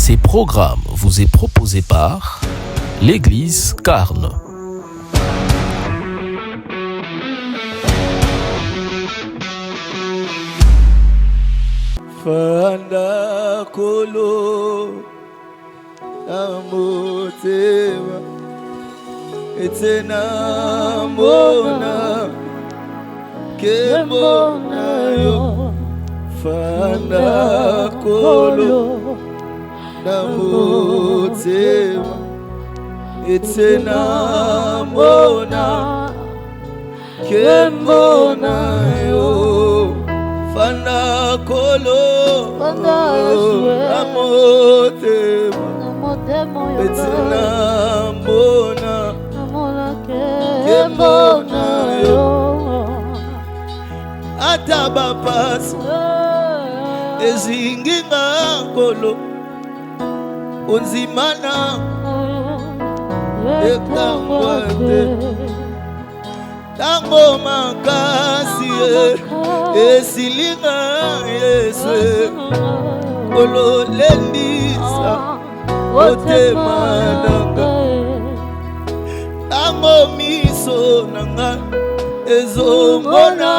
Ces programmes vous est proposé par l'Église Carne. Fanda kolo amotema etena mona kemona yo fanda kolo amotema etena mona kemona yo fanda kolo amotema etena mona kemona yo atabapasi ezinginga kolo unzimana ekangwate tango makasi esilinga yeswe ololendisa otemananga tango miso nanga ezomona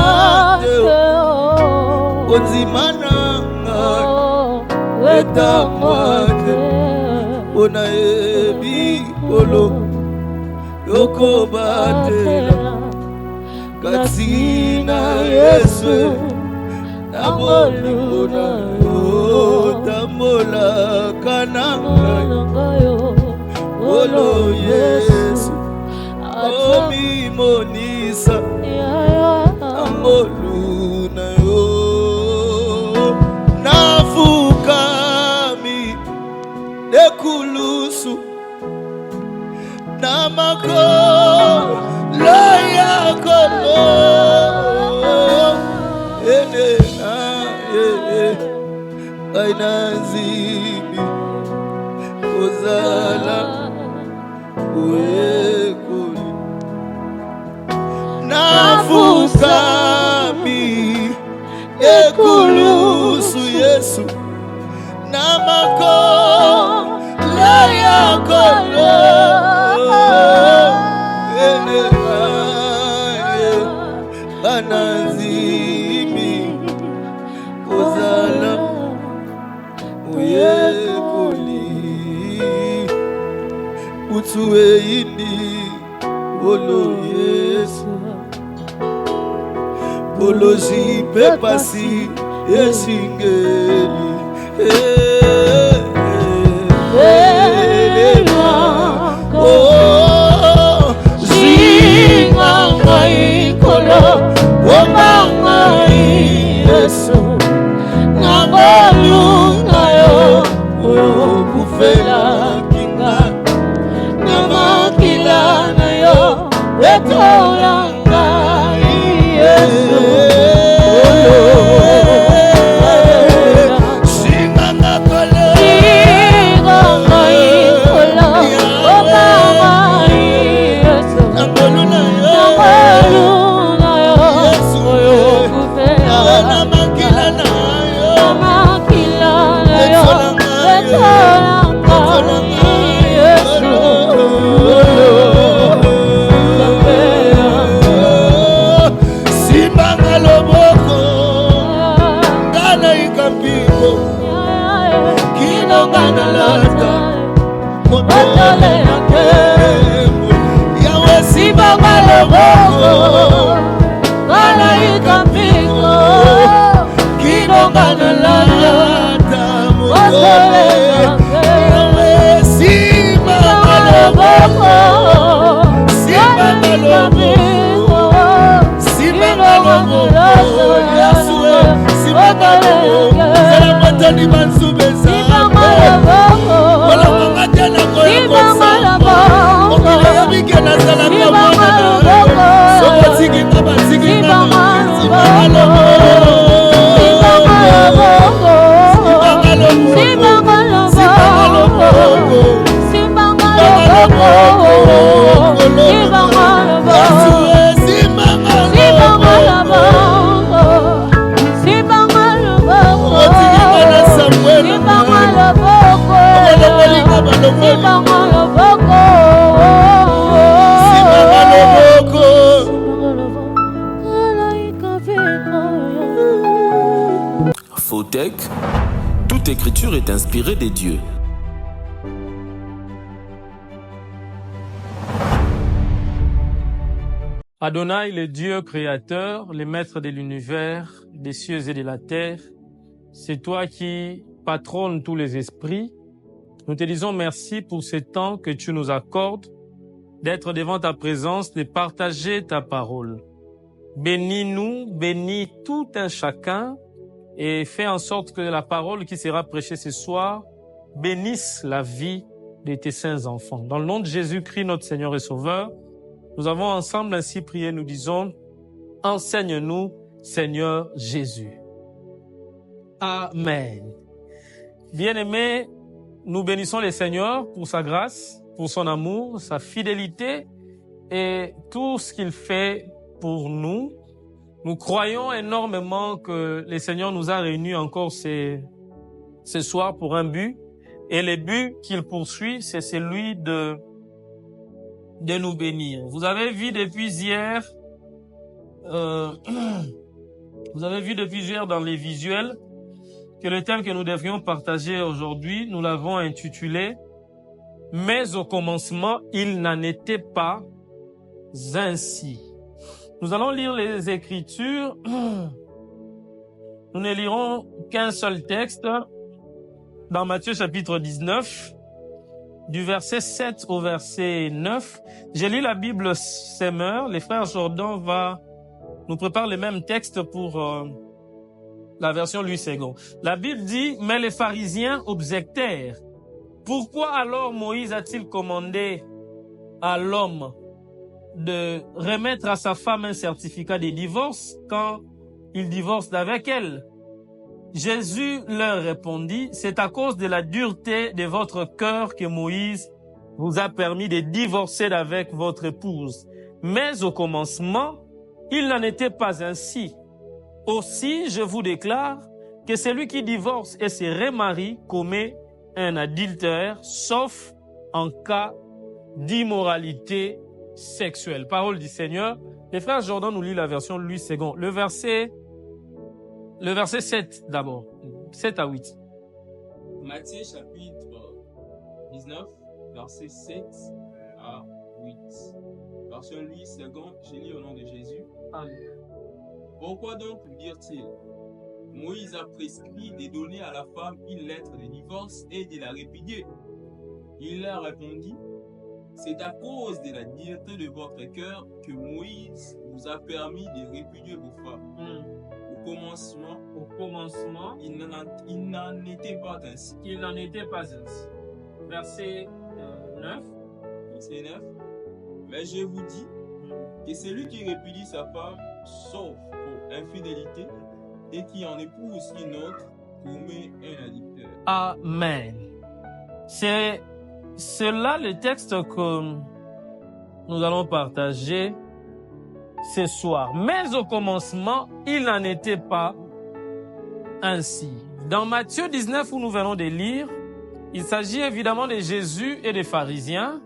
teo onzimananga etamwate ona ebi olo yoko batela katina Yesu naboluna yo tamola kananga olo Yesu omi monisa amoluna yo nafukami dekulusu namako loya kolo enena ainazibi ozala uekuli nafukami ekulusu Yesu namako loya kolo anazimi ozala uyekuli utuwe indi olo Yesu oloji pepasi esingeli Yesu nabolunga yo kufela kinga namakila na yo etolanga Yesu Samuel Simanga loboko. Simanga loboko. Fautec, toute écriture est inspirée des dieux. Adonai, le Dieu créateur, le maître de l'univers, des cieux et de la terre, c'est toi qui patronnes tous les esprits. Nous te disons merci pour ce temps que tu nous accordes, d'être devant ta présence, de partager ta parole. Bénis-nous, bénis tout un chacun et fais en sorte que la parole qui sera prêchée ce soir bénisse la vie de tes saints enfants. Dans le nom de Jésus-Christ, notre Seigneur et Sauveur, nous avons ensemble ainsi prié, nous disons, enseigne-nous, Seigneur Jésus. Amen. Bien-aimés, nous bénissons le Seigneur pour sa grâce, pour son amour, sa fidélité et tout ce qu'il fait pour nous. Nous croyons énormément que le Seigneur nous a réunis encore ce soir pour un but. Et le but qu'il poursuit, c'est celui de nous bénir. Vous avez vu depuis hier, dans les visuels que le thème que nous devrions partager aujourd'hui, nous l'avons intitulé « Mais au commencement, il n'en était pas ainsi ». Nous allons lire les Écritures. Nous ne lirons qu'un seul texte dans Matthieu chapitre 19. Du verset 7 au verset 9, j'ai lu la Bible Semeur. Les frères Jordan nous prépare le même texte pour la version Louis II. La Bible dit, mais les pharisiens objectèrent. Pourquoi alors Moïse a-t-il commandé à l'homme de remettre à sa femme un certificat de divorce quand il divorce avec elle? Jésus leur répondit, c'est à cause de la dureté de votre cœur que Moïse vous a permis de divorcer avec votre épouse. Mais au commencement, il n'en était pas ainsi. Aussi, je vous déclare que celui qui divorce et se remarie commet un adultère, sauf en cas d'immoralité sexuelle. Parole du Seigneur. Les frères Jordan nous lit la version Louis II. Le verset 7 d'abord, 7 à 8. Matthieu chapitre 19, verset 7 à 8. Version Louis II, je lis au nom de Jésus. Amen. Pourquoi donc lui dire-t-il? Moïse a prescrit de donner à la femme une lettre de divorce et de la répudier. Il leur répondit, c'est à cause de la dureté de votre cœur que Moïse vous a permis de répudier vos femmes. Au commencement, il n'en était pas ainsi. Il n'en était pas ainsi. Verset 9. Verset 9. Mais je vous dis que celui qui répudie sa femme, sauf pour infidélité, et qui en épouse une autre, commet un adultère. Amen. C'est là le texte que nous allons partager ce soir. Mais au commencement, il n'en était pas ainsi. Dans Matthieu 19, où nous venons de lire, il s'agit évidemment de Jésus et des pharisiens.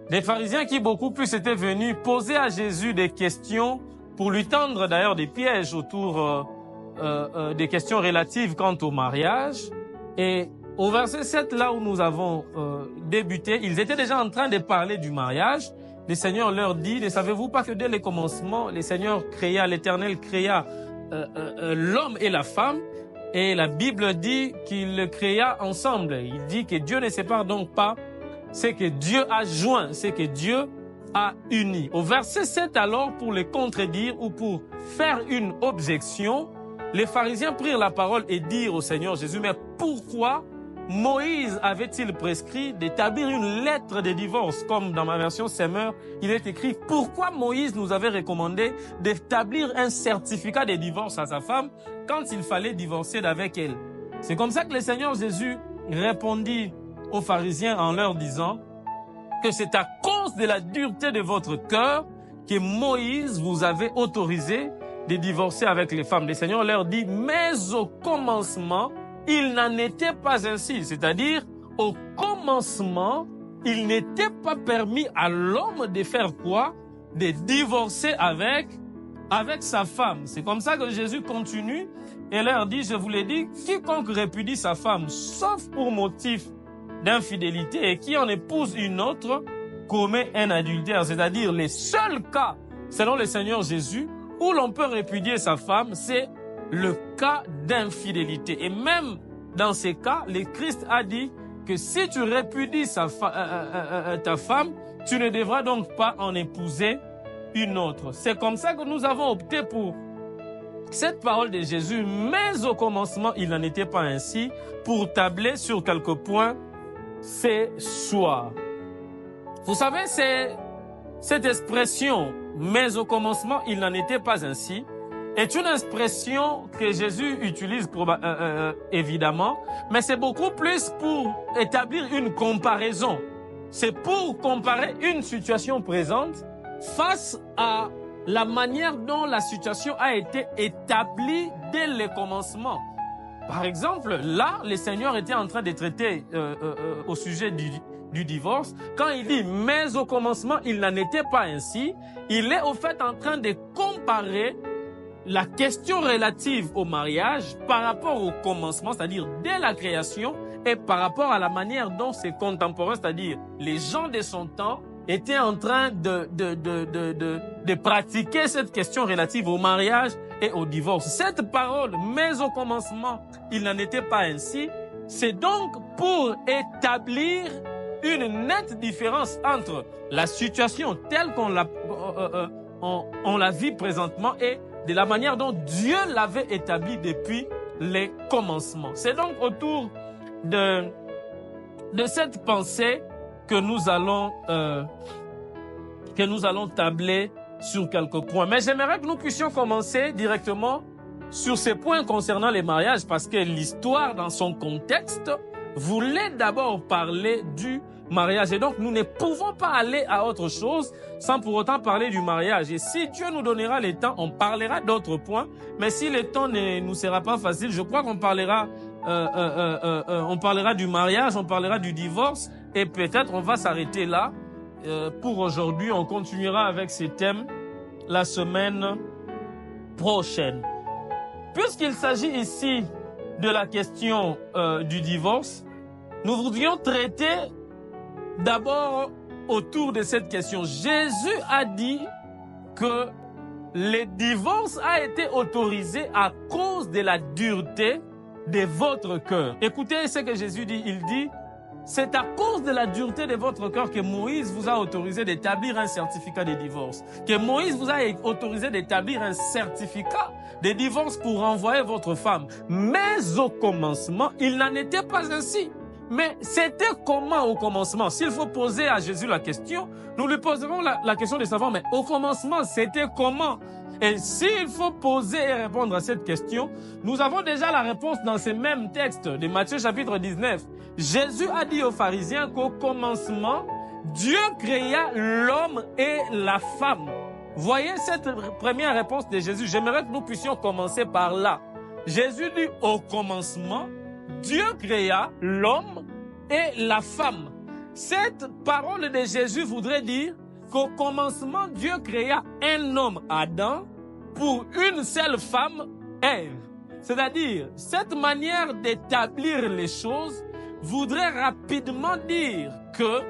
Des pharisiens qui beaucoup plus étaient venus poser à Jésus des questions pour lui tendre d'ailleurs des pièges autour des questions relatives quant au mariage. Et au verset 7, là où nous avons débuté, ils étaient déjà en train de parler du mariage. Le Seigneur leur dit, ne savez-vous pas que dès le commencement, le Seigneur créa, l'Éternel créa l'homme et la femme, et la Bible dit qu'il le créa ensemble. Il dit que Dieu ne sépare donc pas ce que Dieu a joint, ce que Dieu a uni. Au verset 7 alors, pour le contredire ou pour faire une objection, les pharisiens prirent la parole et dirent au Seigneur Jésus, mais pourquoi Moïse avait-il prescrit d'établir une lettre de divorce, comme dans ma version Semeur, il est écrit, pourquoi Moïse nous avait recommandé d'établir un certificat de divorce à sa femme quand il fallait divorcer d'avec elle? C'est comme ça que le Seigneur Jésus répondit aux pharisiens en leur disant que c'est à cause de la dureté de votre cœur que Moïse vous avait autorisé de divorcer avec les femmes. Le Seigneur leur dit, mais au commencement, il n'en était pas ainsi, c'est-à-dire au commencement commencement, il n'était pas permis à l'homme de faire quoi? De divorcer avec sa femme. C'est comme ça que Jésus continue et leur dit, je vous l'ai dit, quiconque répudie sa femme, sauf pour motif d'infidélité et qui en épouse une autre, commet un adultère. C'est-à-dire les seuls cas, selon le Seigneur Jésus, où l'on peut répudier sa femme, c'est le cas d'infidélité. Et même dans ces cas, le Christ a dit que si tu répudies ta femme, tu ne devras donc pas en épouser une autre. C'est comme ça que nous avons opté pour cette parole de Jésus, mais au commencement, il n'en était pas ainsi, pour tabler sur quelques points ce soir. Vous savez, c'est cette expression, mais au commencement, il n'en était pas ainsi, est une expression que Jésus utilise évidemment, mais c'est beaucoup plus pour établir une comparaison. C'est pour comparer une situation présente face à la manière dont la situation a été établie dès le commencement. Par exemple, là, le Seigneur était en train de traiter au sujet du divorce. Quand il dit « mais au commencement, il n'en était pas ainsi », il est au fait en train de comparer la question relative au mariage par rapport au commencement, c'est-à-dire dès la création, et par rapport à la manière dont ses contemporains, c'est-à-dire les gens de son temps, étaient en train de pratiquer cette question relative au mariage et au divorce. Cette parole, mais au commencement, il n'en était pas ainsi, c'est donc pour établir une nette différence entre la situation telle qu'on la vit présentement et de la manière dont Dieu l'avait établie depuis les commencements. C'est donc autour de cette pensée que nous allons tabler sur quelques points. Mais j'aimerais que nous puissions commencer directement sur ces points concernant les mariages parce que l'histoire dans son contexte voulait d'abord parler du mariage. Et donc, nous ne pouvons pas aller à autre chose sans pour autant parler du mariage. Et si Dieu nous donnera le temps, on parlera d'autres points. Mais si le temps ne nous sera pas facile, je crois qu'on parlera du mariage, on parlera du divorce et peut-être on va s'arrêter là. Pour aujourd'hui, on continuera avec ces thèmes la semaine prochaine. Puisqu'il s'agit ici de la question du divorce, nous voudrions traiter d'abord autour de cette question. Jésus a dit que le divorce a été autorisé à cause de la dureté de votre cœur. Écoutez ce que Jésus dit. Il dit, c'est à cause de la dureté de votre cœur que Moïse vous a autorisé d'établir un certificat de divorce. Que Moïse vous a autorisé d'établir un certificat de divorce pour renvoyer votre femme. Mais au commencement, il n'en était pas ainsi. Mais c'était comment au commencement? S'il faut poser à Jésus la question, nous lui poserons la question de savoir, mais au commencement, c'était comment? Et s'il faut poser et répondre à cette question, nous avons déjà la réponse dans ces mêmes textes de Matthieu chapitre 19. Jésus a dit aux pharisiens qu'au commencement, Dieu créa l'homme et la femme. Voyez cette première réponse de Jésus. J'aimerais que nous puissions commencer par là. Jésus dit au commencement, Dieu créa l'homme et la femme. Cette parole de Jésus voudrait dire qu'au commencement, Dieu créa un homme, Adam, pour une seule femme, Ève. C'est-à-dire, cette manière d'établir les choses voudrait rapidement dire que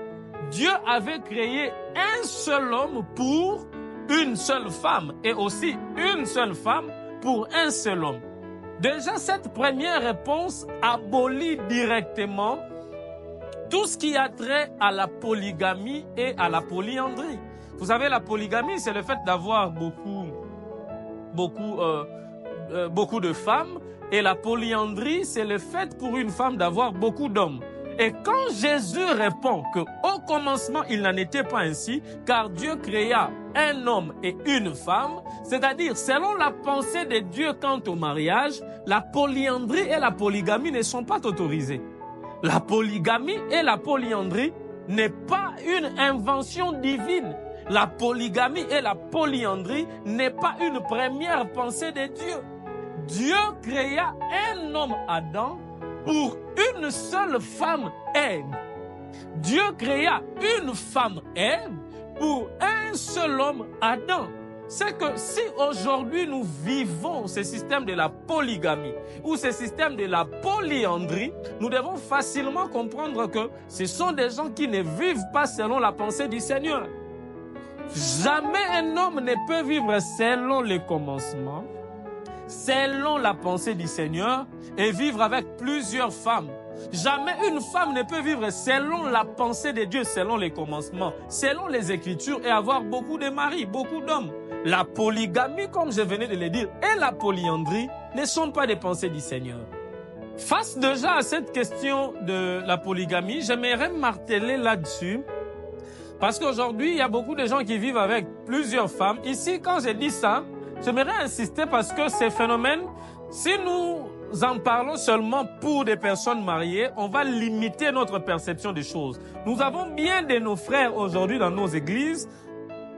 Dieu avait créé un seul homme pour une seule femme et aussi une seule femme pour un seul homme. Déjà, cette première réponse abolit directement tout ce qui a trait à la polygamie et à la polyandrie. Vous savez, la polygamie, c'est le fait d'avoir beaucoup de femmes. Et la polyandrie, c'est le fait pour une femme d'avoir beaucoup d'hommes. Et quand Jésus répond qu'au commencement, il n'en était pas ainsi, car Dieu créa un homme et une femme, c'est-à-dire, selon la pensée de Dieu quant au mariage, la polyandrie et la polygamie ne sont pas autorisées. La polygamie et la polyandrie n'est pas une invention divine. La polygamie et la polyandrie n'est pas une première pensée de Dieu. Dieu créa un homme, Adam, pour une seule femme, Ève. Dieu créa une femme, Ève, pour un seul homme, Adam. C'est que si aujourd'hui nous vivons ce système de la polygamie ou ce système de la polyandrie, nous devons facilement comprendre que ce sont des gens qui ne vivent pas selon la pensée du Seigneur. Jamais un homme ne peut vivre selon les commencements, selon la pensée du Seigneur et vivre avec plusieurs femmes. Jamais une femme ne peut vivre selon la pensée de Dieu, selon les commencements, selon les Écritures et avoir beaucoup de maris, beaucoup d'hommes. La polygamie, comme je venais de le dire, et la polyandrie ne sont pas des pensées du Seigneur. Face déjà à cette question de la polygamie, j'aimerais marteler là-dessus parce qu'aujourd'hui, il y a beaucoup de gens qui vivent avec plusieurs femmes. Ici, quand je dis ça, j'aimerais insister parce que ces phénomènes, si nous en parlons seulement pour des personnes mariées, on va limiter notre perception des choses. Nous avons bien de nos frères aujourd'hui dans nos églises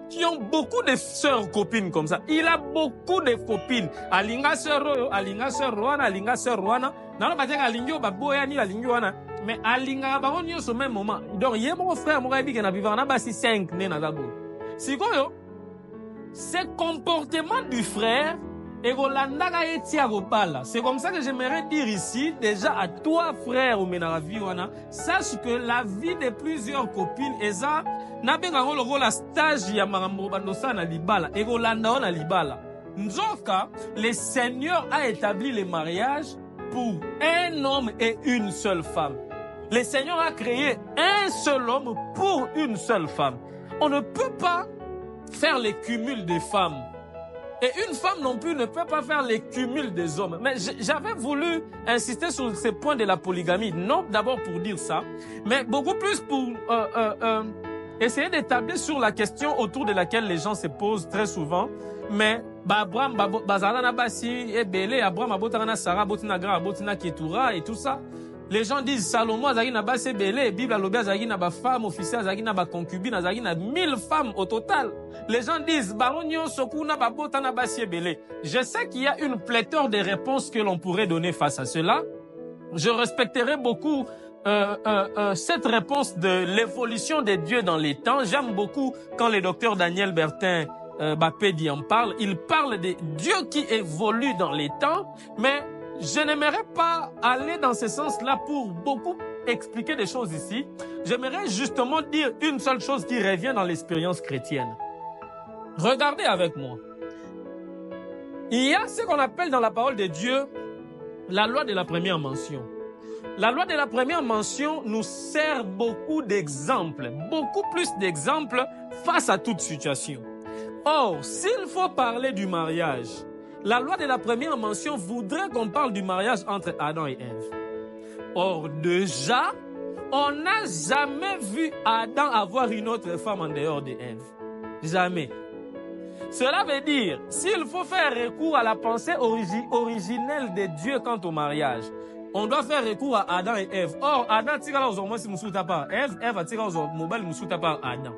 qui ont beaucoup de sœurs copines comme ça. Il a beaucoup de copines. Alinga sœur Roana, alinga sœur Roana. Nalo ba tenga alingio ba boya ni alingi wana. Mais alinga ba onyo au même moment. Donc yé mon frère mo bi na vivre na ba si 5 né na dabo. Sikoyo, ce comportement du frère c'est comme ça que j'aimerais dire ici, déjà à toi frère ou menaviwana, sache que la vie de plusieurs copines est ça, n'a pas le stage ya marambo bandosa na libala, et golanda na libala. Nzoka, le Seigneur a établi le mariage pour un homme et une seule femme. Le Seigneur a créé un seul homme pour une seule femme. On ne peut pas faire le cumul des femmes. Et une femme non plus ne peut pas faire les cumuls des hommes. Mais j'avais voulu insister sur ce point de la polygamie. Non d'abord pour dire ça, mais beaucoup plus pour essayer d'établir sur la question autour de laquelle les gens se posent très souvent. Mais Abraham, Bazalana Bassi, Ebele, Abraham, Abotana Sarah, Abotina Gra, Abotina Ketura et tout ça. Les gens disent Salomon, Azagi Naba Sebele, Bible Alobia, Azagi Naba femme, officier, Azagi Naba concubine, Azagi Naba 1000 femmes au total. Les gens disent Baronio, Sokuna, Babota Naba Sebele. Je sais qu'il y a une pléthore de réponses que l'on pourrait donner face à cela. Je respecterai beaucoup cette réponse de l'évolution des dieux dans les temps. J'aime beaucoup quand le docteur Daniel Bertin Bapédi en parle. Il parle des dieux qui évoluent dans les temps, mais je n'aimerais pas aller dans ce sens-là pour beaucoup expliquer des choses ici. J'aimerais justement dire une seule chose qui revient dans l'expérience chrétienne. Regardez avec moi. Il y a ce qu'on appelle dans la parole de Dieu la loi de la première mention. La loi de la première mention nous sert beaucoup d'exemples, beaucoup plus d'exemples face à toute situation. Or, s'il faut parler du mariage, la loi de la première mention voudrait qu'on parle du mariage entre Adam et Ève. Or, déjà, on n'a jamais vu Adam avoir une autre femme en dehors de Ève. Jamais. Cela veut dire, s'il faut faire recours à la pensée originelle de Dieu quant au mariage, on doit faire recours à Adam et Ève. Or, Adam tira aux hommes si moussouta par Ève, Ève tira aux hommes moussouta par Adam.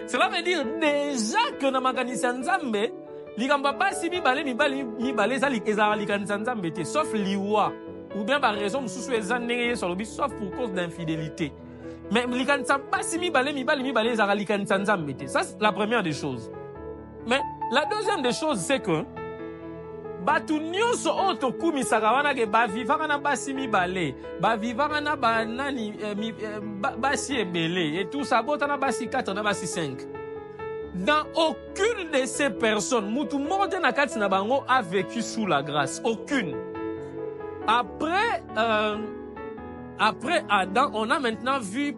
Cela veut dire déjà que dans Maganisa Nzambe, Ligamba basi mibale za likanisa Nzambe te, sauf liwa ou bien par raison mususu ezandenge sur le sauf pour cause d'infidélité. Mais likanisa basi mibale za likanisa Nzambe te. Ça c'est la première des choses. Mais la deuxième des choses c'est que batu nyonso oto kumisaka wana ke bavivaka na basi mibale, bavivaka na banani basi ebele et tout ça botana basi 4 na basi 5. Dans aucune de ces personnes, Moutou Morde Nakati Nabango a vécu sous la grâce. Aucune. Après Adam, on a maintenant vu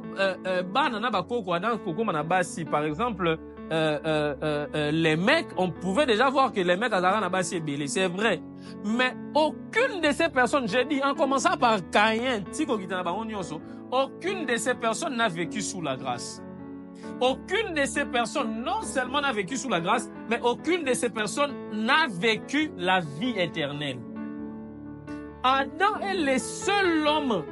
Banana Bakoko Adam Koko Manabasi. Par exemple, les mecs, on pouvait déjà voir que les mecs Azara Nabasi est belé. C'est vrai. Mais aucune de ces personnes, j'ai dit, en commençant par Caïn, Tiko Kitanabango Nyoso, aucune de ces personnes n'a vécu sous la grâce. Aucune de ces personnes non seulement n'a vécu sous la grâce, mais aucune de ces personnes n'a vécu la vie éternelle. Adam est le seul homme,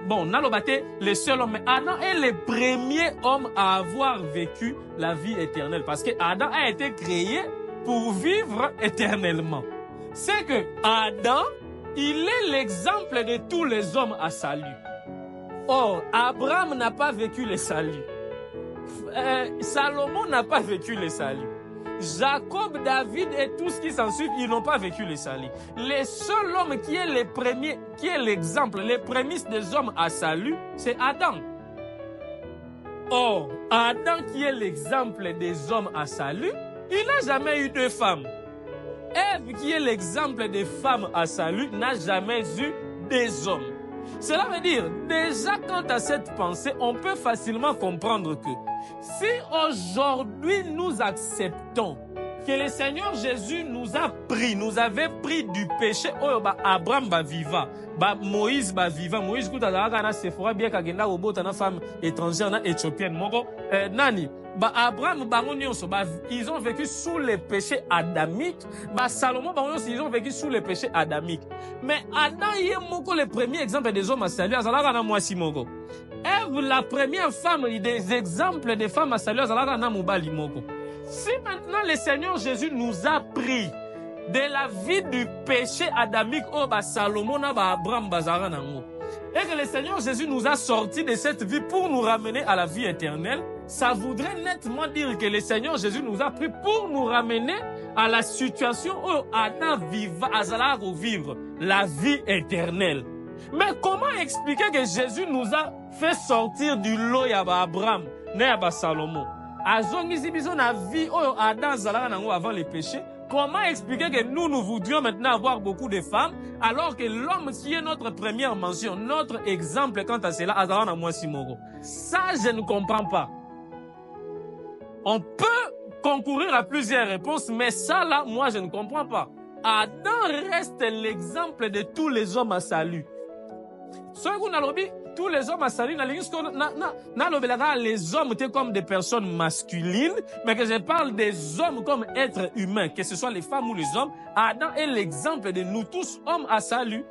bon, Nalobate, le seul homme, mais Adam est le premier homme à avoir vécu la vie éternelle. Parce que Adam a été créé pour vivre éternellement. C'est que Adam, il est l'exemple de tous les hommes à salut. Or, Abraham n'a pas vécu le salut. Salomon n'a pas vécu le salut. Jacob, David et tout ce qui s'ensuit, ils n'ont pas vécu le salut. Le seul homme qui est le premier, qui est l'exemple, les prémices des hommes à salut, c'est Adam. Or, Adam qui est l'exemple des hommes à salut, il n'a jamais eu de femme. Ève qui est l'exemple des femmes à salut, n'a jamais eu des hommes. Cela veut dire, déjà quant à cette pensée, on peut facilement comprendre que si aujourd'hui nous acceptons que le Seigneur Jésus nous avait pris du péché, Abraham va vivant, Moïse va vivant, Moïse kuta na Sephora bien kagenda obota na femme étrangère na éthiopienne moko nani Abraham ils ont vécu sous les péchés adamiques, Salomon ils ont vécu sous les péchés adamiques. Mais Adam y est moko le premier exemple des hommes à salut azalaka na mwasi moko. Ève la première femme des exemples des femmes à salut azalaka na mobali moko. Si maintenant le Seigneur Jésus nous a pris de la vie du péché adamique Salomon Abraham et que le Seigneur Jésus nous a sortis de cette vie pour nous ramener à la vie éternelle, ça voudrait nettement dire que le Seigneur Jésus nous a pris pour nous ramener à la situation où Adam vivre la vie éternelle. Mais comment expliquer que Jésus nous a fait sortir du lot Abraham et Salomon? Avant les péchés, comment expliquer que nous voudrions maintenant avoir beaucoup de femmes alors que l'homme qui est notre première mention, notre exemple quant à cela, ça je ne comprends pas. On peut concourir à plusieurs réponses, mais ça là, moi je ne comprends pas. Adam reste l'exemple de tous les hommes à salut. Tous les hommes à salut, les hommes étaient comme des personnes masculines, mais que je parle des hommes comme êtres humains, que ce soit les femmes ou les hommes. Adam est l'exemple de nous tous, hommes à salut.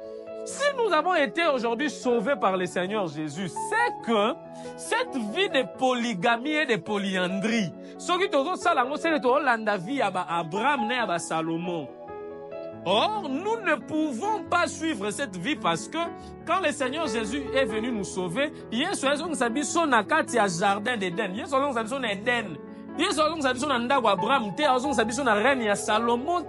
Si nous avons été aujourd'hui sauvés par le Seigneur Jésus, c'est que cette vie de polygamie et de polyandrie, ce qui c'est Abraham et Salomon. Or, nous ne pouvons pas suivre cette vie parce que quand le Seigneur Jésus est venu nous sauver, il y a un jardin d'Éden. Il y a un jardin d'Éden. Il y a un jardin d'Abraham. Il y a un jardin de Salomon.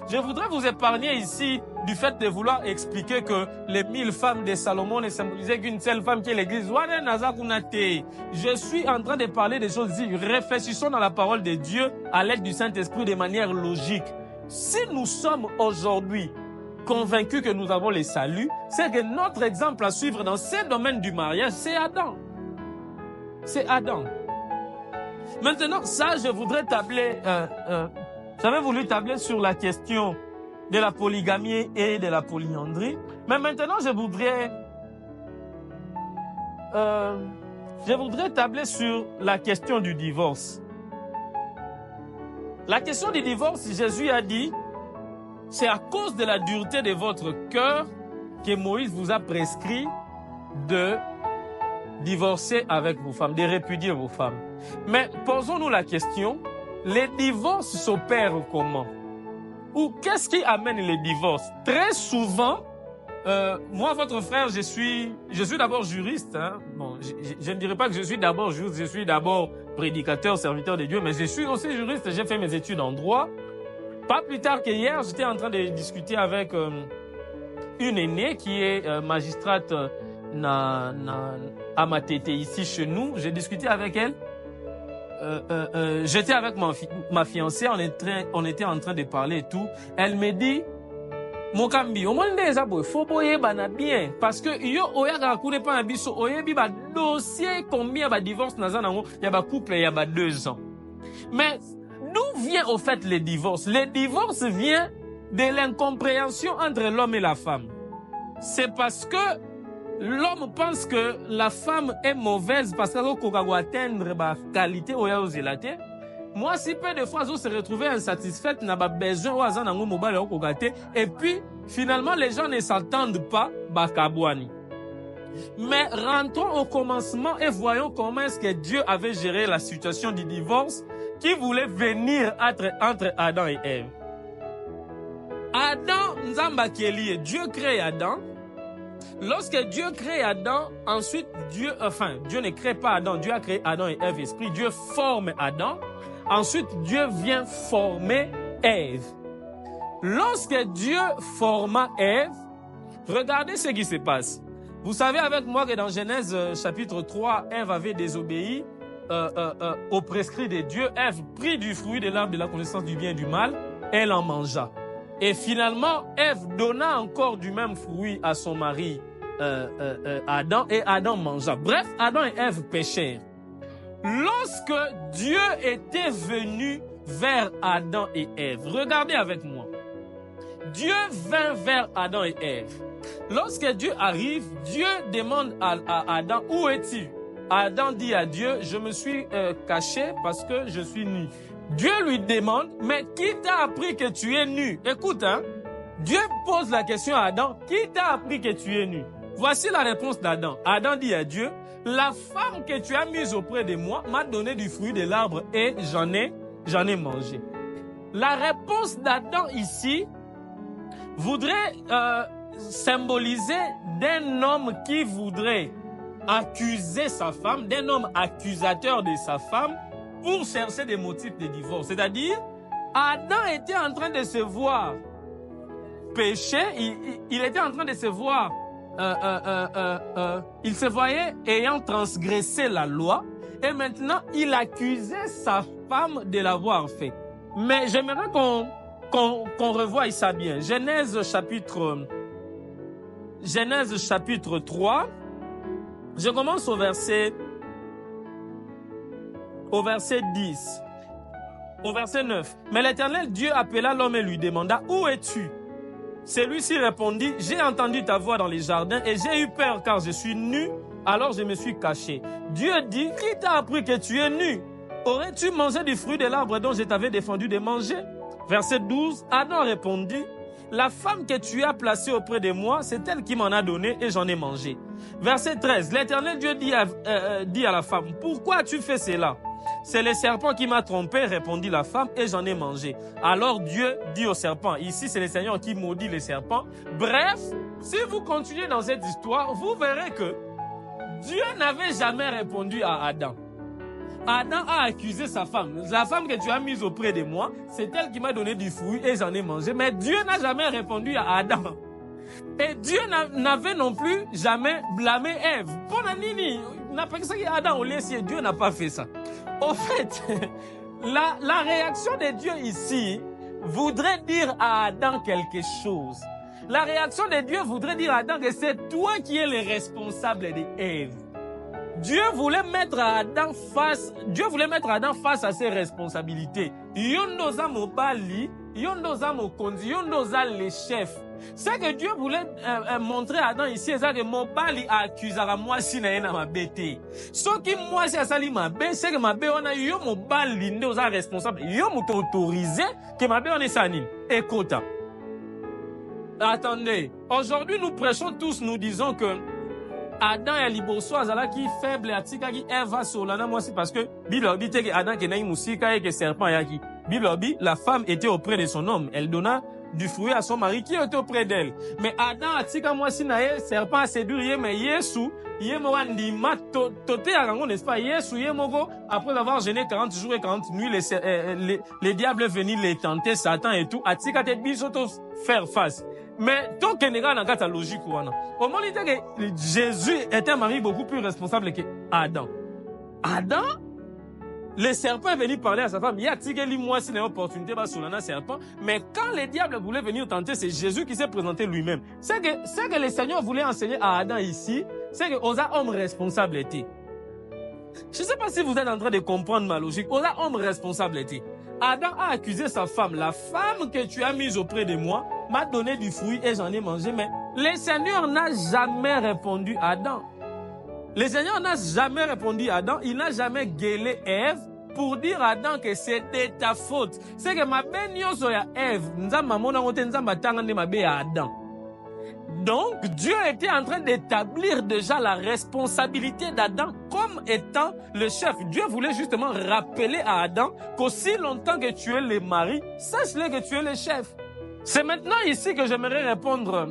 Je voudrais vous épargner ici du fait de vouloir expliquer que les 1000 femmes de Salomon ne symbolisaient qu'une seule femme qui est l'église. Je suis en train de parler des choses ici. Réfléchissons dans la parole de Dieu à l'aide du Saint-Esprit de manière logique. Si nous sommes aujourd'hui convaincus que nous avons le salut, c'est que notre exemple à suivre dans ces domaines du mariage, c'est Adam. C'est Adam. Maintenant, ça, je voudrais tabler... J'avais voulu tabler sur la question de la polygamie et de la polyandrie. Mais maintenant, je voudrais tabler sur la question du divorce. La question du divorce, Jésus a dit, c'est à cause de la dureté de votre cœur que Moïse vous a prescrit de divorcer avec vos femmes, de répudier vos femmes. Mais posons-nous la question, les divorces s'opèrent comment? Ou qu'est-ce qui amène les divorces? Très souvent, moi, votre frère, je suis d'abord juriste. Hein. Bon, je ne dirais pas que je suis d'abord juriste, je suis d'abord prédicateur, serviteur de Dieu, mais je suis aussi juriste. J'ai fait mes études en droit. Pas plus tard qu'hier, j'étais en train de discuter avec une aînée qui est magistrate à Matete ici chez nous. J'ai discuté avec elle. J'étais avec ma fiancée, on était en train de parler et tout. Elle me dit, Mokambi, au moins il faut bien parce que yo oyaga kune pa biso oyebi ba dossier combien ba divorce nazanango, il y a ba couple il y a ba 2 ans. Mais d'où vient au fait le divorce? Le divorce vient de l'incompréhension entre l'homme et la femme. C'est parce que l'homme pense que la femme est mauvaise parce qu'elle doit atteindre la qualité ou la zélate. Moi, si peu de fois, je se retrouver insatisfaite, n'a pas besoin ou azan nango mobile ou kogate. Et puis, finalement, les gens ne s'entendent pas, bakabouani. Mais rentrons au commencement et voyons comment est-ce que Dieu avait géré la situation du divorce qui voulait venir entre Adam et Ève. Adam, Nzamba qui est lié, Dieu crée Adam. Lorsque Dieu crée Adam, ensuite Dieu ne crée pas Adam, Dieu a créé Adam et Ève esprit, Dieu forme Adam, ensuite Dieu vient former Ève. Lorsque Dieu forma Ève, regardez ce qui se passe. Vous savez avec moi que dans Genèse chapitre 3, Ève avait désobéi au prescrit de Dieu. Ève prit du fruit de l'arbre de la connaissance du bien et du mal, elle en mangea. Et finalement, Ève donna encore du même fruit à son mari Adam, et Adam mangea. Bref, Adam et Ève péchèrent. Lorsque Dieu était venu vers Adam et Ève, regardez avec moi. Dieu vint vers Adam et Ève. Lorsque Dieu arrive, Dieu demande à Adam, où es-tu? Adam dit à Dieu, je me suis caché parce que je suis nu. Dieu lui demande, mais qui t'a appris que tu es nu? Écoute, Dieu pose la question à Adam, qui t'a appris que tu es nu? Voici la réponse d'Adam. Adam dit à Dieu, la femme que tu as mise auprès de moi m'a donné du fruit de l'arbre et j'en ai mangé. La réponse d'Adam ici voudrait symboliser d'un homme qui voudrait accuser sa femme, d'un homme accusateur de sa femme pour chercher des motifs de divorce. C'est-à-dire, Adam était en train de se voir pécher, il était en train de se voir, il se voyait ayant transgressé la loi et maintenant il accusait sa femme de l'avoir fait. Mais j'aimerais qu'on revoie ça bien. Genèse chapitre 3, je commence au verset 10, au verset 9. Mais l'Éternel Dieu appela l'homme et lui demanda, où es-tu? Celui-ci répondit, j'ai entendu ta voix dans les jardins et j'ai eu peur car je suis nu, alors je me suis caché. Dieu dit, qui t'a appris que tu es nu? Aurais-tu mangé du fruit de l'arbre dont je t'avais défendu de manger? Verset 12, Adam répondit, la femme que tu as placée auprès de moi, c'est elle qui m'en a donné et j'en ai mangé. Verset 13, l'Éternel Dieu dit à la femme, pourquoi as-tu fait cela? C'est le serpent qui m'a trompé, répondit la femme, et j'en ai mangé. Alors Dieu dit au serpent, ici c'est le Seigneur qui maudit les serpents. Bref, si vous continuez dans cette histoire, vous verrez que Dieu n'avait jamais répondu à Adam. Adam a accusé sa femme. La femme que tu as mise auprès de moi, c'est elle qui m'a donné du fruit et j'en ai mangé. Mais Dieu n'a jamais répondu à Adam. Et Dieu n'avait non plus jamais blâmé Ève. Dieu n'a pas fait ça. Au fait, la réaction de Dieu ici voudrait dire à Adam quelque chose. La réaction de Dieu voudrait dire à Adam que c'est toi qui es le responsable de Ève. Dieu voulait mettre Adam face à ses responsabilités. Yondoza mobali, yondoza mokonzi, yondoza le chef. C'est que Dieu voulait montrer à Adam ici, c'est que mobali accusera moi si na ena mabete. Ce qui moi si asali mabe, c'est que mabe on a yo mobali ndoza responsable. Yo m'auto autorisé que mabe on est sanine. Écoute. Attendez, aujourd'hui nous prêchons tous, nous disons que Adam et liboso azala qui faible atika qui Eva solana moi c'est parce que bilobi te que Adam kenayi musika et que serpent yaki. Bilobi la femme était auprès de son homme, elle donna du fruit à son mari qui était auprès d'elle. Mais Adam atika moi si nae serpent a séduit mais Yesu yemo ndima toté arango n'est-ce pas Yesu yemoko après avoir jeûné 40 jours et 40 nuits les diables venaient les tenter Satan et tout atika te bisoto faire face. Mais tant que n'est pas dans la logique, au moment où Jésus était un mari beaucoup plus responsable que Adam. Adam, le serpent est venu parler à sa femme. Il y a tigeli moi si une opportunité va sur un serpent. Mais quand les diables voulaient venir tenter, c'est Jésus qui s'est présenté lui-même. C'est que le Seigneur voulait enseigner à Adam ici, c'est que aux hommes responsables étaient. Je ne sais pas si vous êtes en train de comprendre ma logique. Aux hommes responsables étaient. Adam a accusé sa femme. La femme que tu as mise auprès de moi m'a donné du fruit et j'en ai mangé. Mais le Seigneur n'a jamais répondu à Adam. Le Seigneur n'a jamais répondu à Adam. Il n'a jamais gueulé Ève pour dire à Adam que c'était ta faute. C'est que ma bénion soya Ève. Adam. Donc, Dieu était en train d'établir déjà la responsabilité d'Adam comme étant le chef. Dieu voulait justement rappeler à Adam qu'aussi longtemps que tu es le mari, sache-le que tu es le chef. C'est maintenant ici que j'aimerais répondre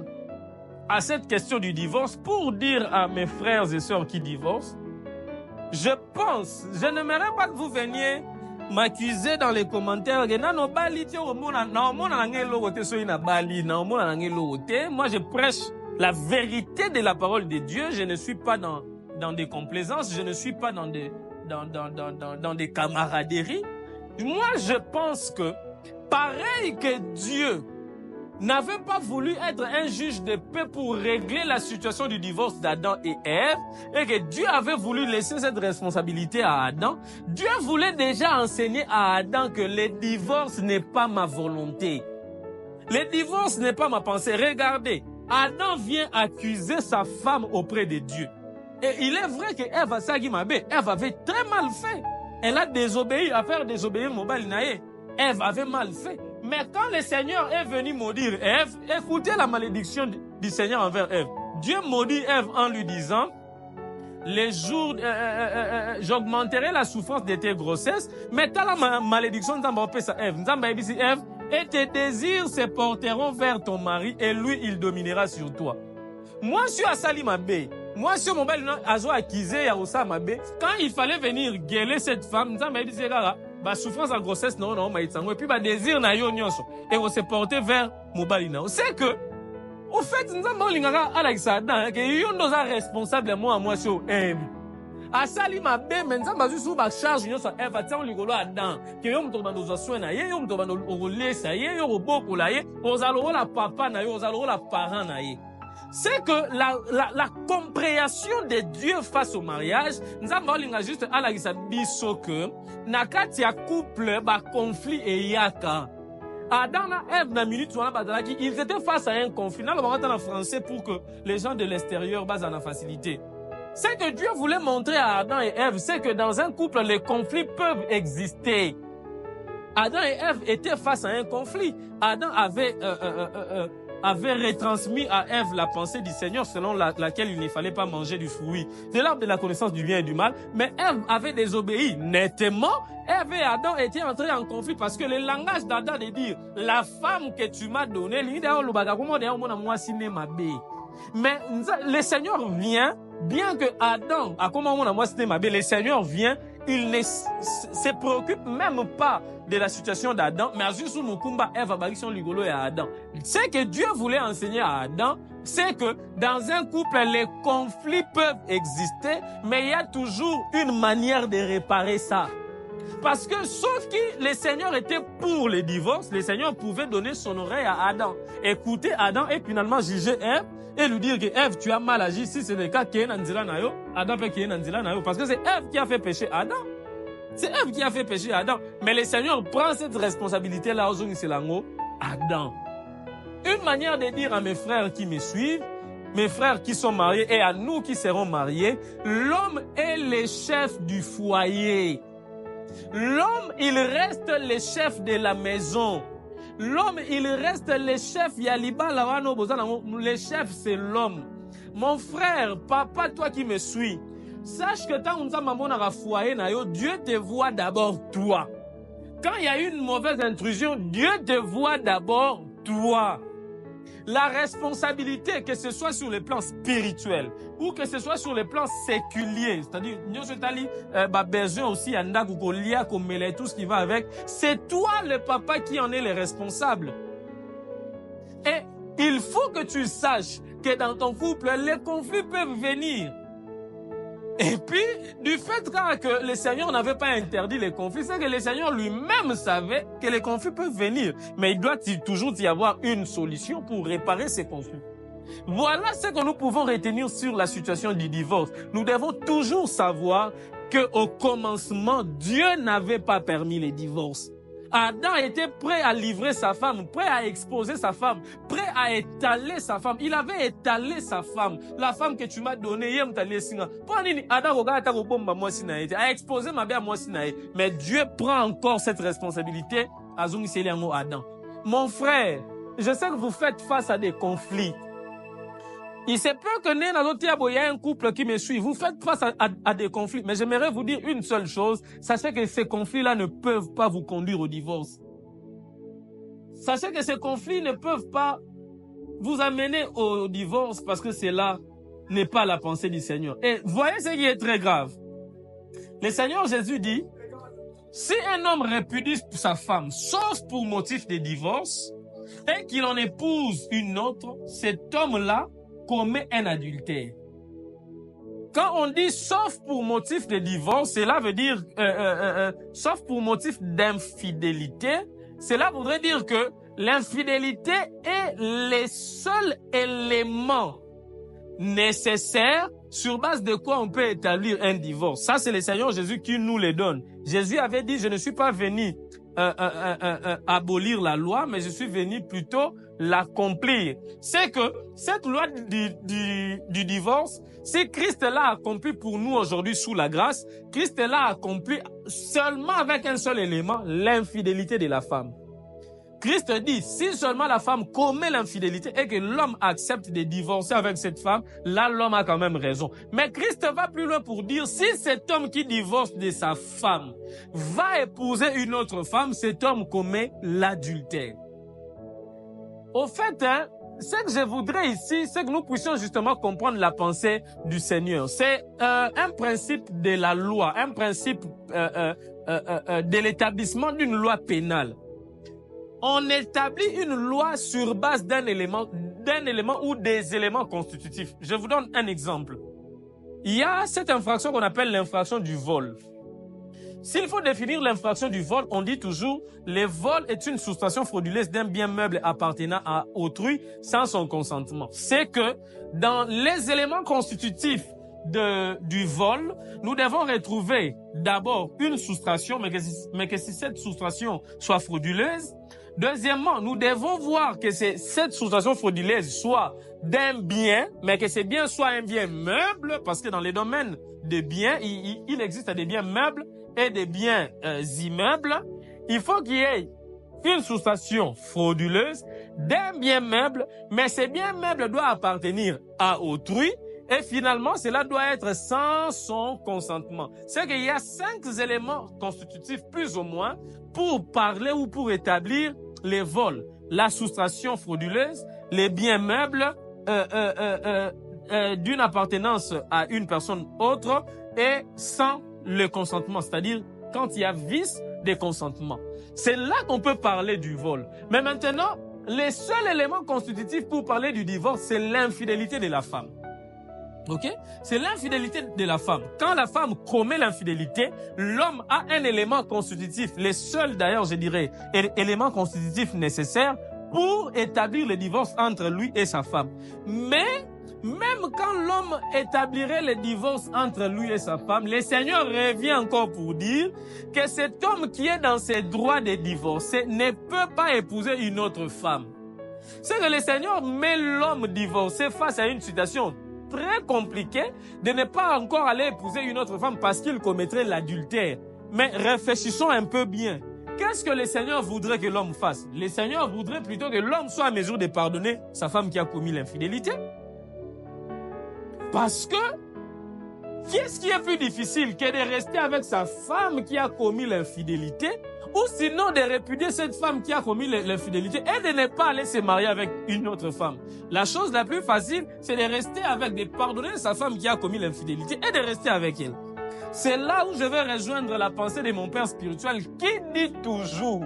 à cette question du divorce pour dire à mes frères et sœurs qui divorcent, je n'aimerais pas que vous veniez m'accuser dans les commentaires que moi je prêche la vérité de la parole de Dieu. Je ne suis pas dans des complaisances, je ne suis pas dans des camaraderies. Moi je pense que pareil que Dieu n'avait pas voulu être un juge de paix pour régler la situation du divorce d'Adam et Ève, et que Dieu avait voulu laisser cette responsabilité à Adam, Dieu voulait déjà enseigner à Adam que le divorce n'est pas ma volonté. Le divorce n'est pas ma pensée. Regardez, Adam vient accuser sa femme auprès de Dieu. Et il est vrai que Ève a sagimabé. Ève avait très mal fait. Elle a désobéi, à faire désobéir Mobali Naé. Ève avait mal fait. Mais quand le Seigneur est venu maudire Ève, écoutez la malédiction du Seigneur envers Ève. Dieu maudit Ève en lui disant, les jours, j'augmenterai la souffrance de tes grossesses, mais t'as la malédiction de sa Ève. Ève, et tes désirs se porteront vers ton mari, et lui, il dominera sur toi. Moi, je suis à Salimabé. Moi, je suis mon bel azo accusé à Osamabé. Quand il fallait venir gueuler cette femme, bah souffrance en grossesse non maïtsango et puis bah désir na yo nyonso et on s'est porté vers Mobalina. C'est que au fait nous avons lingaka Alexa dan que yo ndoza responsable moi sur a sali mabe menza bazu sous ba charge nyonso Eva tsa likolo adan que yo mto bando za soina ye yo mto bando olesa ye yo roboko la ye ozalo la papa na yo ozalo la parent na ye. C'est que la compréhension de Dieu face au mariage, nous avons juste à la biso que nakati ya couple ba conflit et yaka. Adam et Ève na minute ils étaient face à un conflit. Là, on va en français pour que les gens de l'extérieur basent en facilité. C'est que Dieu voulait montrer à Adam et Ève, c'est que dans un couple, les conflits peuvent exister. Adam et Ève étaient face à un conflit. Adam avait retransmis à Ève la pensée du Seigneur selon laquelle il ne fallait pas manger du fruit de l'arbre de la connaissance du bien et du mal. Mais Ève avait désobéi nettement. Ève et Adam étaient entrés en conflit parce que le langage d'Adam de dire la femme que tu m'as donnée, mais le Seigneur vient, bien que Adam a comment le Seigneur vient, il ne se préoccupe même pas de la situation d'Adam, mais juste sous Mukumba, Ève a son ligolo et Adam. Ce que Dieu voulait enseigner à Adam, c'est que dans un couple, les conflits peuvent exister, mais il y a toujours une manière de réparer ça. Parce que, sauf que le Seigneur était pour le divorce, le Seigneur pouvait donner son oreille à Adam, écouter Adam et finalement juger Ève et lui dire que Ève, tu as mal agi. Si c'est le cas, Adam peut qu'il y ait un parce que c'est Ève qui a fait pécher Adam. C'est Ève qui a fait pécher Adam. Mais le Seigneur prend cette responsabilité-là aux Adam. Une manière de dire à mes frères qui me suivent, mes frères qui sont mariés et à nous qui serons mariés, l'homme est le chef du foyer. L'homme, il reste le chef de la maison. L'homme, il reste le chef. Le chef, c'est l'homme. Mon frère, papa, toi qui me suis, sache que tant que foyer, Dieu te voit d'abord toi. Quand il y a une mauvaise intrusion, Dieu te voit d'abord toi. La responsabilité, que ce soit sur le plan spirituel ou que ce soit sur le plan séculier, c'est-à-dire besoin aussi tout ce qui va avec, c'est toi le papa qui en est le responsable. Et il faut que tu saches que dans ton couple, les conflits peuvent venir. Et puis, du fait que le Seigneur n'avait pas interdit les conflits, c'est que le Seigneur lui-même savait que les conflits peuvent venir. Mais il doit toujours y avoir une solution pour réparer ces conflits. Voilà ce que nous pouvons retenir sur la situation du divorce. Nous devons toujours savoir qu'au commencement, Dieu n'avait pas permis les divorces. Adam était prêt à livrer sa femme, prêt à exposer sa femme, prêt à étaler sa femme. Il avait étalé sa femme. La femme que tu m'as donnée, Adam a exposé ma belle moi. Mais Dieu prend encore cette responsabilité à Adam. Mon frère, je sais que vous faites face à des conflits. Il se peut que il y a un couple qui me suit. Vous faites face à des conflits. Mais j'aimerais vous dire une seule chose. Sachez que ces conflits-là ne peuvent pas vous conduire au divorce. Sachez que ces conflits ne peuvent pas vous amener au divorce parce que cela n'est pas la pensée du Seigneur. Et voyez ce qui est très grave. Le Seigneur Jésus dit, si un homme répudie sa femme, sauf pour motif de divorce, et qu'il en épouse une autre, cet homme-là commet un adultère. Quand on dit sauf pour motif de divorce, cela veut dire sauf pour motif d'infidélité, cela voudrait dire que l'infidélité est le seul élément nécessaire sur base de quoi on peut établir un divorce. Ça, c'est le Seigneur Jésus qui nous le donne. Jésus avait dit, je ne suis pas venu abolir la loi, mais je suis venu plutôt l'accomplir. C'est que cette loi du divorce, si Christ l'a accompli pour nous aujourd'hui sous la grâce, Christ l'a accompli seulement avec un seul élément, l'infidélité de la femme. Christ dit, si seulement la femme commet l'infidélité et que l'homme accepte de divorcer avec cette femme, là, l'homme a quand même raison. Mais Christ va plus loin pour dire, si cet homme qui divorce de sa femme va épouser une autre femme, cet homme commet l'adultère. Au fait, ce que je voudrais ici, c'est que nous puissions justement comprendre la pensée du Seigneur. C'est un principe de la loi, un principe de l'établissement d'une loi pénale. On établit une loi sur base d'un élément ou des éléments constitutifs. Je vous donne un exemple. Il y a cette infraction qu'on appelle l'infraction du vol. S'il faut définir l'infraction du vol, on dit toujours le vol est une soustraction frauduleuse d'un bien meuble appartenant à autrui sans son consentement. C'est que dans les éléments constitutifs du vol, nous devons retrouver d'abord une soustraction, mais que si cette soustraction soit frauduleuse. Deuxièmement, nous devons voir que cette soustraction frauduleuse soit d'un bien, mais que ce bien soit un bien meuble, parce que dans les domaines de biens, il existe des biens meubles et des biens immeubles. Il faut qu'il y ait une soustraction frauduleuse d'un bien meuble, mais ce bien meuble doit appartenir à autrui. Et finalement, cela doit être sans son consentement. C'est qu'il y a 5 éléments constitutifs, plus ou moins, pour parler ou pour établir les vols. La soustraction frauduleuse, les biens meubles d'une appartenance à une personne autre et sans le consentement, c'est-à-dire quand il y a vice de consentement. C'est là qu'on peut parler du vol. Mais maintenant, le seul élément constitutif pour parler du divorce, c'est l'infidélité de la femme. Ok? C'est l'infidélité de la femme. Quand la femme commet l'infidélité, l'homme a un élément constitutif, le seul d'ailleurs, je dirais, élément constitutif nécessaire pour établir le divorce entre lui et sa femme. Mais, même quand l'homme établirait le divorce entre lui et sa femme, le Seigneur revient encore pour dire que cet homme qui est dans ses droits de divorcer ne peut pas épouser une autre femme. C'est que le Seigneur met l'homme divorcé face à une situation très compliqué de ne pas encore aller épouser une autre femme parce qu'il commettrait l'adultère. Mais réfléchissons un peu bien. Qu'est-ce que le Seigneur voudrait que l'homme fasse? Le Seigneur voudrait plutôt que l'homme soit en mesure de pardonner sa femme qui a commis l'infidélité. Parce que, qu'est-ce qui est plus difficile que de rester avec sa femme qui a commis l'infidélité, ou sinon de répudier cette femme qui a commis l'infidélité et de ne pas aller se marier avec une autre femme? La chose la plus facile, c'est de rester avec, de pardonner sa femme qui a commis l'infidélité et de rester avec elle. C'est là où je vais rejoindre la pensée de mon père spirituel qui dit toujours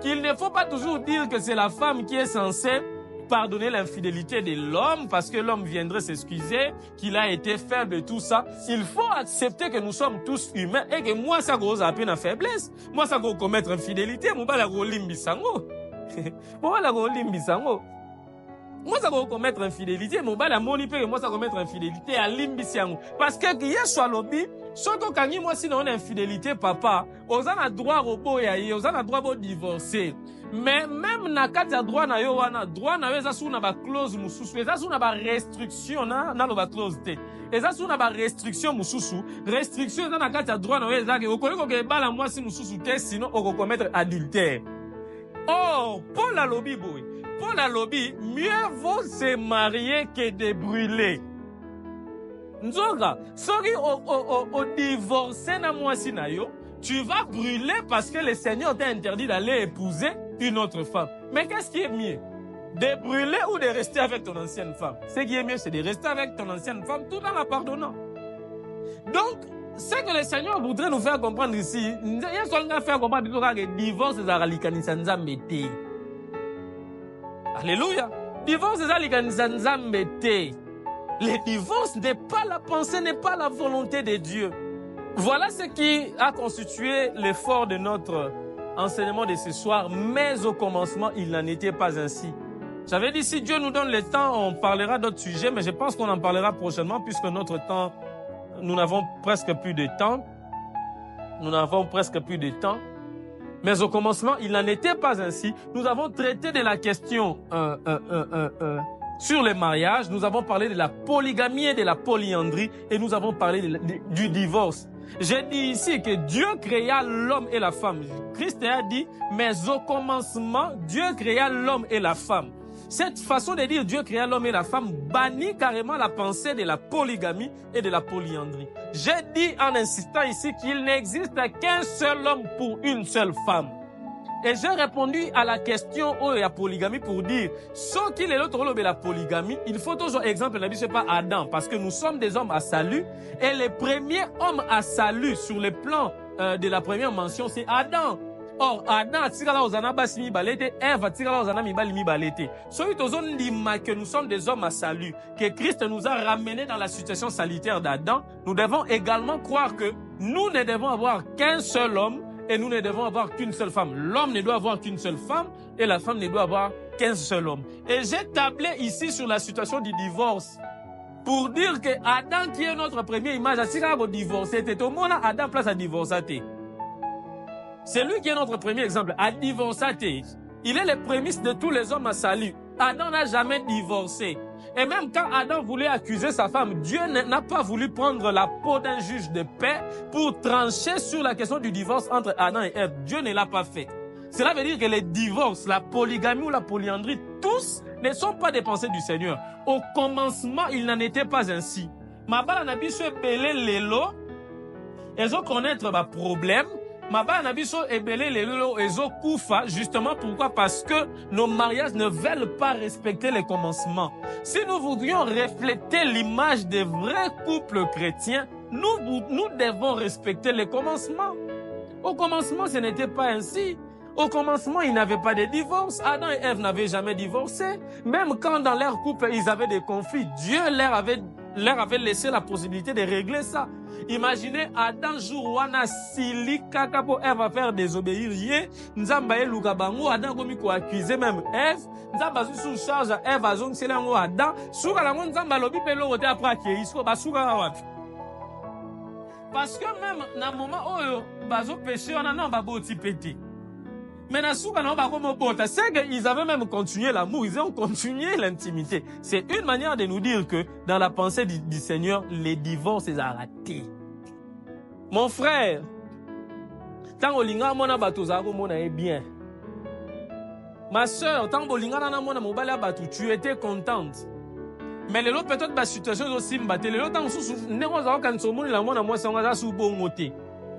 qu'il ne faut pas toujours dire que c'est la femme qui est censée pardonner l'infidélité de l'homme parce que l'homme viendrait s'excuser, qu'il a été faible et tout ça. Il faut accepter que nous sommes tous humains et que moi, ça cause à peine faiblesse. Moi, ça cause commettre infidélité. Moi, la limbisango. Moi, la limbisango. Moi, ça va commettre infidélité. Moi, la monipe, moi, ça va commettre infidélité à limbisango. Parce que, il y a soit lobby, soit quand moi, si on a infidélité, papa, on a droit au boyaye, on a droit au divorcer. Mais même na kati ya droit na yo wana eza sous na ba clause mususu, eza sous na ba restriction na lo ba clause te. Eza sous na ba restriction mususu, restriction eza na kati ya droit na yo eza ke okoliko ke bala mwasi mususu te sinon oko commettre adultère. Oh, Paul a lobby boy. Paul a lobby, mieux vaut se marier que de brûler. Nzoka, soki o divorcer na mwasi na yo, tu vas brûler parce que le Seigneur t'a interdit d'aller épouser une autre femme. Mais qu'est-ce qui est mieux? de brûler ou de rester avec ton ancienne femme. Ce qui est mieux, c'est de rester avec ton ancienne femme tout en la pardonnant. Donc, ce que le Seigneur voudrait nous faire comprendre ici, il y a ce qu'on a fait comprendre que le divorce est à Alléluia. Divorce est à le divorce n'est pas la pensée, n'est pas la volonté de Dieu. Voilà ce qui a constitué l'effort de notre enseignement de ce soir, mais au commencement, il n'en était pas ainsi. J'avais dit, si Dieu nous donne le temps, on parlera d'autres sujets, mais je pense qu'on en parlera prochainement, puisque notre temps, nous n'avons presque plus de temps. Mais au commencement, il n'en était pas ainsi. Nous avons traité de la question sur les mariages, nous avons parlé de la polygamie et de la polyandrie, et nous avons parlé du divorce. J'ai dit ici que Dieu créa l'homme et la femme. Christ a dit, mais au commencement, Dieu créa l'homme et la femme. Cette façon de dire Dieu créa l'homme et la femme bannit carrément la pensée de la polygamie et de la polyandrie. J'ai dit en insistant ici qu'il n'existe qu'un seul homme pour une seule femme. Et j'ai répondu à la question de la polygamie pour dire, ce qu'il est l'autre rôle de la polygamie, il faut toujours exemple, ce n'est pas Adam, parce que nous sommes des hommes à salut, et les premiers hommes à salut sur le plan de la première mention, c'est Adam. Or, Adam atikala ozana basi mibalete, Ève atikala ozana mibali mibalete. Soki tozondima que nous sommes des hommes à salut, que Christ nous a ramenés dans la situation salutaire d'Adam, nous devons également croire que nous ne devons avoir qu'un seul homme et nous ne devons avoir qu'une seule femme. L'homme ne doit avoir qu'une seule femme et la femme ne doit avoir qu'un seul homme. Et j'ai tablé ici sur la situation du divorce pour dire que Adam, qui est notre première image, atikala ko divorcer, tout le monde a Adam place à divorcer. C'est lui qui est notre premier exemple. À divorcer, il est le prémisse de tous les hommes à salut. Adam n'a jamais divorcé. Et même quand Adam voulait accuser sa femme, Dieu n'a pas voulu prendre la peau d'un juge de paix pour trancher sur la question du divorce entre Adam et Ève. Dieu ne l'a pas fait. Cela veut dire que les divorces, la polygamie ou la polyandrie, tous ne sont pas des pensées du Seigneur. Au commencement, il n'en était pas ainsi. Mabala n'a pas se belé l'élo, ils ont connaître ma problème. Mabala nabiso ebele lelo ezo kufa, justement pourquoi? Parce que nos mariages ne veulent pas respecter les commencements. Si nous voudrions refléter l'image des vrais couples chrétiens, nous devons respecter les commencements. Au commencement, ce n'était pas ainsi. Au commencement, ils n'avaient pas de divorce. Adam et Ève n'avaient jamais divorcé. Même quand dans leur couple, ils avaient des conflits, Dieu leur avait laissé la possibilité de régler ça. Imaginez Adam jour wana sili kaka po Ève va faire désobéir yé nzamba ye luka bango Adam komi ko accuser même Ève nzamba sous charge Ève azong sela ngo Adam suka la ngo nzamba lobi pe lo wote après ki isko ba suka wapi. Parce que même na moment oyo bazo péché on a non ba boti pété. Mais na suka na ba komo bota, c'est que ils avaient même continué l'amour, ils ont continué l'intimité. C'est une manière de nous dire que dans la pensée du Seigneur, les divorces sont ratés. Mon frère, tant olinga mona bato zako mona est bien. Ma sœur, tant olinga na mona mobala bato, tu étais contente. Mais les autres peut-être la situation aussi m'batté. Les autres tant sous néo zako kan somoni la mona moi sanga sous bongoté.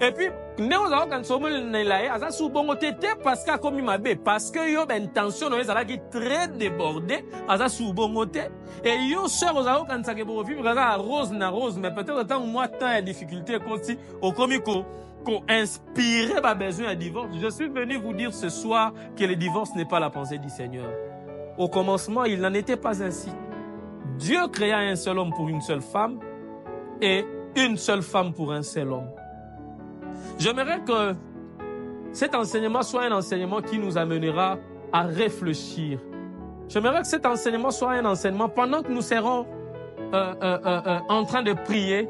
Et puis néo zako kan somoni na ilaé aza sous bongoté parce qu'a commis ma bé parce que yo ben intention no ezala qui très débordé aza sous bongoté et yo sœur zako kan sa ke bo vivre aza rose na rose mais peut-être tant moi tant de difficulté aussi au commis ko inspirer ba besoin à divorce. Je suis venu vous dire ce soir que le divorce n'est pas la pensée du Seigneur. Au commencement, il n'en était pas ainsi. Dieu créa un seul homme pour une seule femme et une seule femme pour un seul homme. J'aimerais que cet enseignement soit un enseignement qui nous amènera à réfléchir. J'aimerais que cet enseignement soit un enseignement pendant que nous serons en train de prier.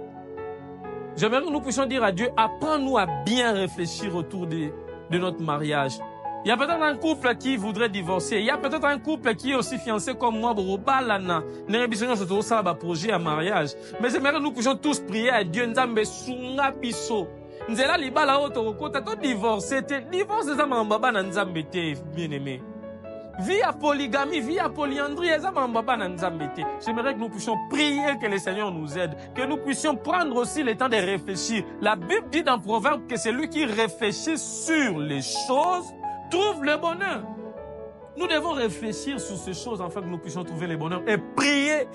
J'aimerais que nous puissions dire à Dieu, apprends-nous à bien réfléchir autour de notre mariage. Il y a peut-être un couple qui voudrait divorcer. Il y a peut-être un couple qui est aussi fiancé comme moi. Projet à mariage. Mais j'aimerais que nous puissions tous prier à Dieu. Nzambe sunga biso. Nzela libala oto kota to divorcer. Divorce ça mambaba na nzambe te bien-aimé. Vie à polygamie, vie à polyandrie, ça mambaba na nzambe te. J'aimerais que nous puissions prier que le Seigneur nous aide, que nous puissions prendre aussi le temps de réfléchir. La Bible dit dans Proverbe que c'est lui qui réfléchit sur les choses trouve le bonheur. Nous devons réfléchir sur ces choses afin que nous puissions trouver le bonheur et prier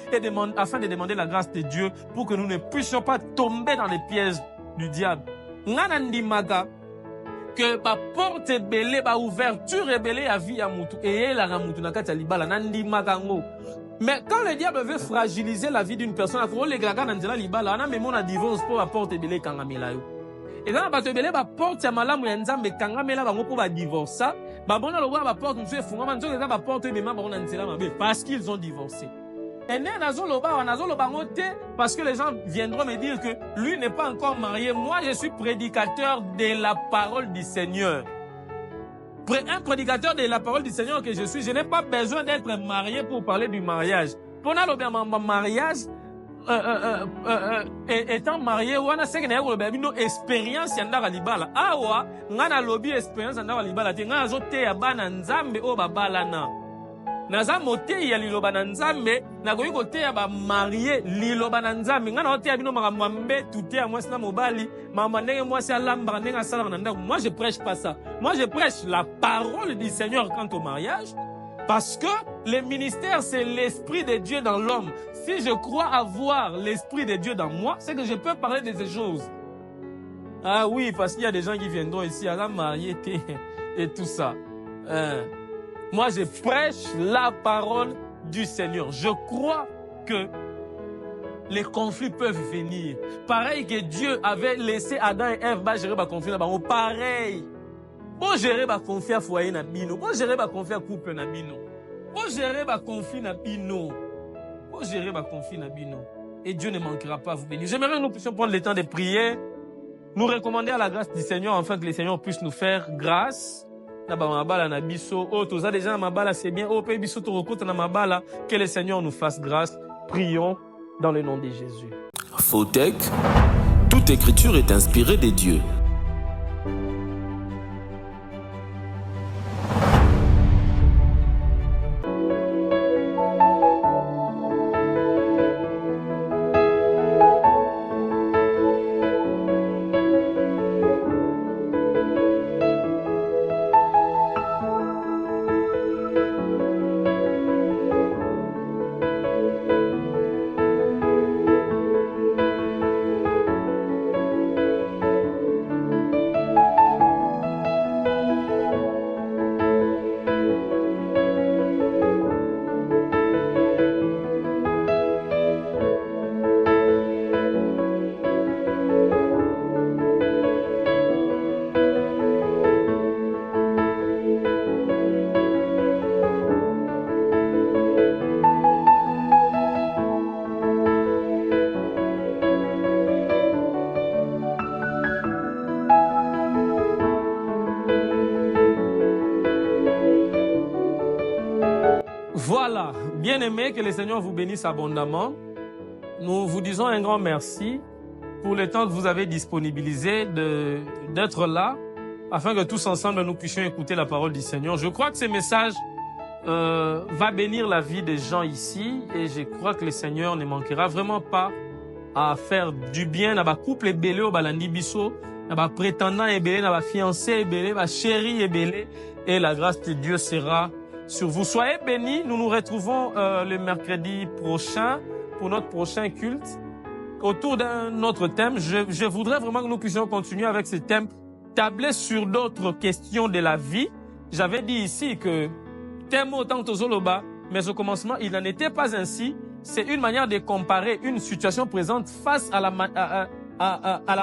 afin de demander la grâce de Dieu pour que nous ne puissions pas tomber dans les pièges du diable. Ngana ndimaka que ba porte belé, ba ouverture belé à vie à mutu et la ramutu na kati ya libala nandimaka ngo. Mais quand le diable veut fragiliser la vie d'une personne, il faut les gaga dans la libala, on a même on a divorce pour la porte belé kangamela yo. Et dans la porte belé, ba porte ya malamu ya nzambe kangamela bango pour ba divorcer. Ba bona lo ba porte monsieur fungama nzo ba porte bema ba on nzela mabe parce qu'ils ont divorcé. Et né nazo lo ba ngote parce que les gens viendront me dire que lui n'est pas encore marié. Moi je suis prédicateur de la parole du Seigneur. Un prédicateur de la parole du Seigneur que je suis, je n'ai pas besoin d'être marié pour parler du mariage. Pendant le mariage, étant marié, on a une expérience yanda libala. Awa, ngana lobby expérience yanda libala. Tenga zote ya bana nzambe o babalana. Naza mote ya liloba na nzambe, na goyi kote ya ba marié liloba na nzambe. Ngana ote ya bino makamwambe tuté ya mwasi na mobali, mama ndenge mwasi alamba ndenge asala na ndako. Moi je prêche pas ça. Moi je prêche la parole du Seigneur quant au mariage parce que le ministère c'est l'esprit de Dieu dans l'homme. Si je crois avoir l'esprit de Dieu dans moi, c'est que je peux parler de ces choses. Ah oui, parce qu'il y a des gens qui viendront ici à la mariée et tout ça. Moi, je prêche la parole du Seigneur. Je crois que les conflits peuvent venir. Pareil que Dieu avait laissé Adam et Ève gérer les conflits là-bas. Pareil. Bon gérer les conflits à foyer na bino. Bon gérer les conflits à couple na bino. Bon gérer les conflits na bino. Bon gérer les conflits na bino. Et Dieu ne manquera pas à vous bénir. J'aimerais que nous puissions prendre le temps de prier, nous recommander à la grâce du Seigneur afin que le Seigneur puisse nous faire grâce. Na ba mabala na biso o toza déjà na mabala c'est bien o pe biso to rekota na mabala que le Seigneur nous fasse grâce. Prions dans le nom de Jésus. Fotech, toute écriture est inspirée des dieux. Voilà, bien-aimés, que le Seigneur vous bénisse abondamment. Nous vous disons un grand merci pour le temps que vous avez disponibilisé d'être là, afin que tous ensemble nous puissions écouter la parole du Seigneur. Je crois que ce message va bénir la vie des gens ici, et je crois que le Seigneur ne manquera vraiment pas à faire du bien à ba couple belé au balandi biso, à ba prétendant belé, à ba fiancé belé, à ba chéri belé, et la grâce de Dieu sera sur vous. Soyez bénis. Nous nous retrouvons le mercredi prochain pour notre prochain culte autour d'un autre thème. Je voudrais vraiment que nous puissions continuer avec ce thème, tabler sur d'autres questions de la vie. J'avais dit ici que thème autant tozoloba, mais au commencement, il n'en était pas ainsi. C'est une manière de comparer une situation présente face à la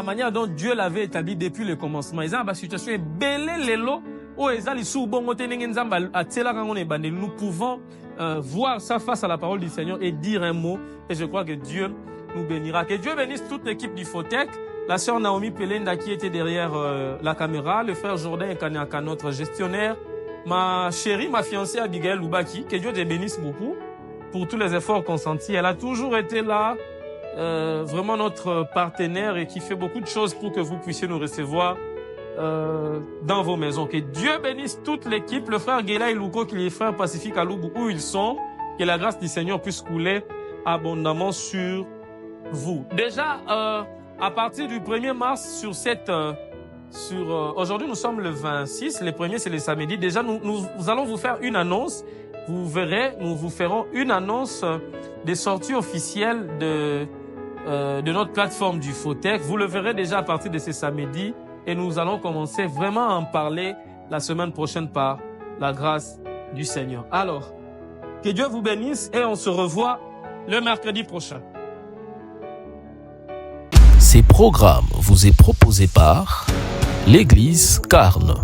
manière dont Dieu l'avait établi depuis le commencement. Une situation belé lelo. Nous pouvons voir ça face à la parole du Seigneur et dire un mot, et je crois que Dieu nous bénira. Que Dieu bénisse toute l'équipe du Fotech, la sœur Naomi Pelenda qui était derrière la caméra, le frère Jordan Kanyaka, notre gestionnaire, ma chérie, ma fiancée Abigail Loubaki. Que Dieu te bénisse beaucoup pour tous les efforts consentis. Elle a toujours été là, vraiment notre partenaire, et qui fait beaucoup de choses pour que vous puissiez nous recevoir dans vos maisons. Que Dieu bénisse toute l'équipe, le frère Gela et Louko, qui est frère Pacifique à Loubou, où ils sont. Que la grâce du Seigneur puisse couler abondamment sur vous. Déjà, à partir du 1er mars, sur cette Aujourd'hui, nous sommes le 26. Les premiers, c'est les samedis. Déjà, nous allons vous faire une annonce. Vous verrez, nous vous ferons une annonce des sorties officielles de notre plateforme du Fotech. Vous le verrez déjà à partir de ces samedis. Et nous allons commencer vraiment à en parler la semaine prochaine par la grâce du Seigneur. Alors, que Dieu vous bénisse et on se revoit le mercredi prochain. Ces programmes vous est proposé par l'Église Carne.